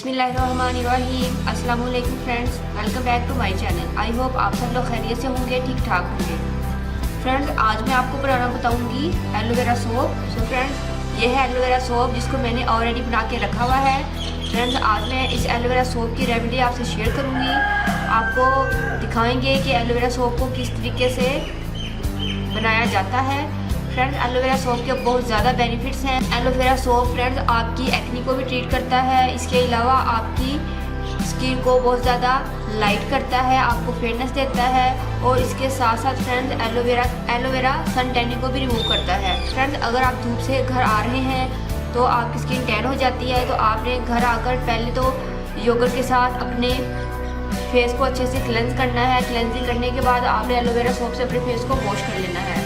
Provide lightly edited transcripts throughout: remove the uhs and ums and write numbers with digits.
बिस्मिल्लाहिर्रहमानिर्रहीम। अस्सलाम वालेकुम friends, welcome back to my channel. I hope आप सब लोग खैरियत से होंगे, ठीक ठाक होंगे। फ्रेंड्स, आज मैं आपको बनाना बताऊंगी एलोवेरा सोप। सो फ्रेंड्स, ये है एलोवेरा सोप जिसको मैंने ऑलरेडी बना के रखा हुआ है। फ्रेंड्स, आज मैं इस एलोवेरा सोप की रेमेडी आपसे शेयर करूँगी। आपको दिखाएंगे कि एलोवेरा सोप को किस तरीके से बनाया जाता है। फ्रेंड्स, एलोवेरा सोप के बहुत ज़्यादा बेनिफिट्स हैं। एलोवेरा सोप फ्रेंड्स आपकी एक्नी को भी ट्रीट करता है। इसके अलावा आपकी स्किन को बहुत ज़्यादा लाइट करता है, आपको फेयरनेस देता है। और इसके साथ साथ फ्रेंड्स एलोवेरा सन टैनिंग को भी रिमूव करता है। फ्रेंड्स, अगर आप धूप से घर आ रहे हैं तो आपकी स्किन टैन हो जाती है, तो आपने घर आकर पहले तो योगर्ट के साथ अपने फेस को अच्छे से क्लेंज करना है। क्लेंजिंग करने के बाद आपने एलोवेरा सोप से अपने फेस को वॉश कर लेना है।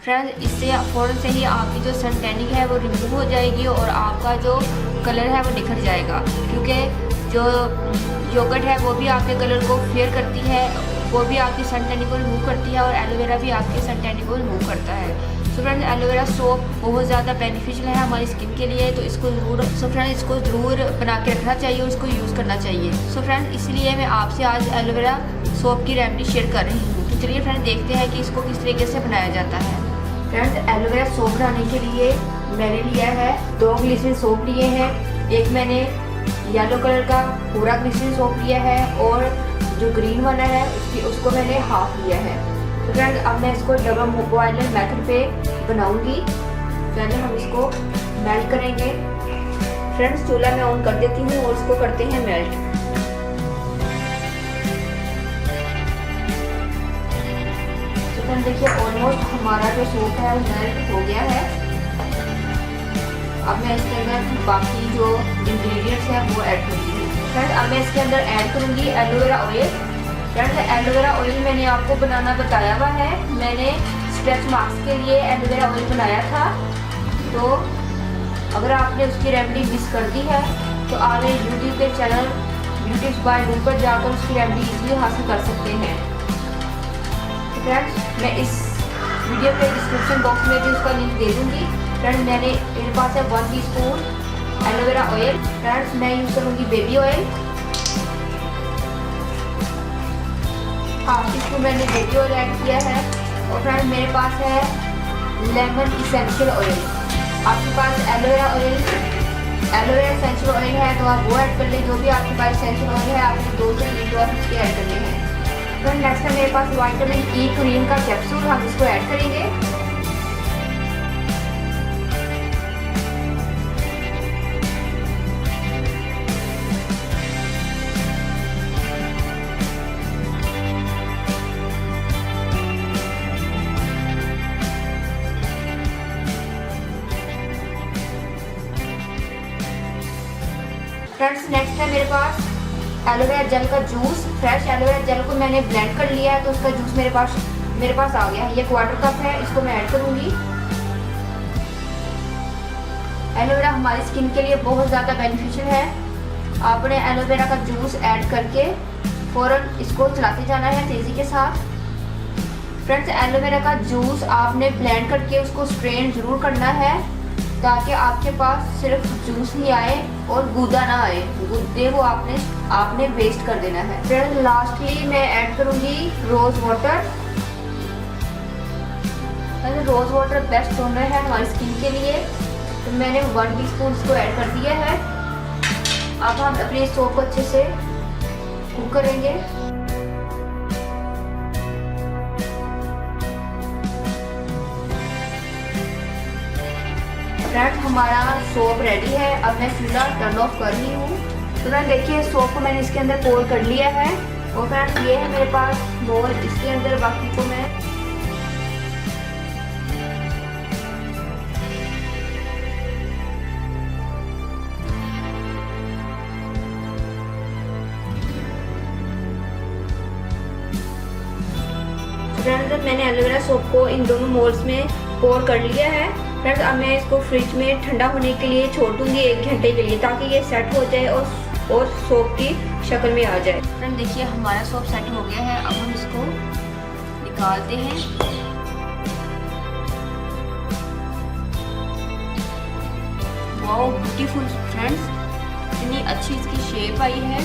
फ्रेंड्स, इससे फ़ौरन से ही आपकी जो सन टैनिंग है वो रिमूव हो जाएगी और आपका जो कलर है वो निखर जाएगा, क्योंकि जो योगर्ट है वो भी आपके कलर को फेयर करती है, वो भी आपकी सन टैनिंग को रिमूव करती है और एलोवेरा भी आपकी सन टैनिंग को रिमूव करता है। सो फ्रेंड्स, एलोवेरा सोप बहुत ज़्यादा बेनिफिशियल है हमारी स्किन के लिए, तो इसको ज़रूर बना के रखना चाहिए और इसको यूज़ करना चाहिए। सो फ्रेंड्स, इसलिए मैं आपसे आज एलोवेरा सोप की रेमेडी शेयर कर रही हूँ। तो चलिए फ्रेंड्स, देखते हैं कि इसको किस तरीके से बनाया जाता है। फ्रेंड्स, एलोवेरा सोप बनाने के लिए मैंने लिया है 2 ग्लिसरीन सोप लिए हैं। एक मैंने येलो कलर का पूरा ग्लिसरीन सोप लिया है और जो ग्रीन वाला है उसको मैंने हाफ लिया है। तो फ्रेंड्स, अब मैं इसको डबल बॉयलर मेथड पे बनाऊंगी। पहले हम इसको मेल्ट करेंगे। फ्रेंड्स, चूल्हा मैं ऑन कर देती हूँ और इसको करते हैं मेल्ट। देखिए ऑलमोस्ट हमारा जो सोप है वो मेल्ट हो गया है। अब मैं इसके अंदर बाकी जो इंग्रेडिएंट्स हैं वो ऐड करूँगी। फ्रेंड्स, अब मैं इसके अंदर ऐड करूँगी aloe vera oil. Friends, aloe vera oil मैंने आपको बनाना बताया हुआ है। मैंने स्ट्रेच मार्क्स के लिए एलोवेरा ऑयल बनाया था, तो अगर आपने उसकी रेमेडी मिस कर दी है तो आप यूट्यूब के चैनल ब्यूटी बाय रूम पर जाकर उसकी रेमेडी इजीली हासिल कर सकते हैं। फ्रेंड्स, मैं इस वीडियो के डिस्क्रिप्शन बॉक्स में भी उसका लिंक दे दूँगी। फ्रेंड्स, मेरे पास है 1 टीस्पून एलोवेरा ऑयल। फ्रेंड्स, मैं यूज़ करूँगी बेबी ऑयल। हाफ टीस्पून मैंने बेबी ऑयल ऐड किया है। और फ्रेंड्स, मेरे पास है लेमन इसेंशियल ऑयल। आपके पास एलोवेरा इसेंशियल ऑयल है तो आप वो ऐड कर लें। जो भी आपके पास इसेंशियल ऑयल है आपने 2 से 3 ड्रॉप इसके ऐड करने हैं। नेक्स्ट है मेरे पास विटामिन ई क्रीम का कैप्सूल, हम इसको ऐड करेंगे। फ्रेंड्स, नेक्स्ट है मेरे पास एलोवेरा जेल का जूस। फ्रेश एलोवेरा जेल को मैंने ब्लेंड कर लिया है, तो उसका जूस मेरे पास आ गया है। ये 1/4 कप है, इसको मैं ऐड करूँगी। एलोवेरा हमारी स्किन के लिए बहुत ज़्यादा बेनिफिशियल है। आपने एलोवेरा का जूस ऐड करके फ़ौरन इसको चलाते जाना है तेज़ी के साथ। फ्रेंड्स, एलोवेरा का जूस आपने ब्लेंड करके उसको स्ट्रेन ज़रूर करना है, ताकि आपके पास सिर्फ जूस ही आए और गूदा ना आए। गुद्दे को आपने वेस्ट कर देना है। फिर लास्टली मैं ऐड करूँगी rose water. Rose water best toner है हमारी स्किन के लिए, तो मैंने 1 टीस्पून इसको ऐड कर दिया है। अब हम अपने सोप को अच्छे से कुक करेंगे। फ्रेंड्स, हमारा सोप रेडी है। अब मैं चूल्हा टर्न ऑफ कर रही हूँ। तो फ्रेंड्स, देखिए सोप को मैंने इसके अंदर पोर कर लिया है। और फ्रेंड्स, ये है मेरे पास बोल, इसके अंदर बाकी को मैं फ्रेंड्स, मैंने एलोवेरा सोप को इन दोनों मोल्ड्स में पोर कर लिया है। फ्रेंड्स, अब मैं इसको फ्रिज में ठंडा होने के लिए छोड़ दूँगी 1 घंटे के लिए, ताकि ये सेट हो जाए और सोप की शक्ल में आ जाए। फ्रेंड्स, देखिए हमारा सोप सेट हो गया है। अब हम इसको निकालते हैं। वाओ ब्यूटीफुल फ्रेंड्स, कितनी अच्छी इसकी शेप आई है,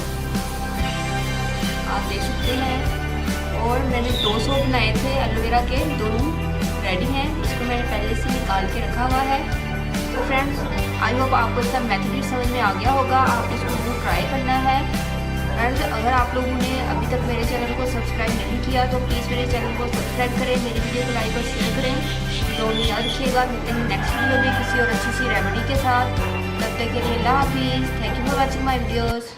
आप देख सकते हैं। और मैंने 2 सोप बनाए थे एलोवेरा के, दोनों रेडी हैं। इसको मैंने पहले से निकाल के रखा हुआ है। तो फ्रेंड्स आई होप आपको इसका मेथड भी समझ में आ गया होगा। आप इसको जरूर ट्राई करना है। फ्रेंड्स अगर आप लोगों ने अभी तक मेरे चैनल को सब्सक्राइब नहीं किया तो प्लीज़ मेरे चैनल को सब्सक्राइब करें, मेरी वीडियो को लाइक और शेयर करें। तो याद रखिएगा, मिलते हैं नेक्स्ट वीडियो में किसी और अच्छी सी रेमेडी के साथ। तब तक के लिए अल्लाह हाफिज़। Thank you for watching my videos.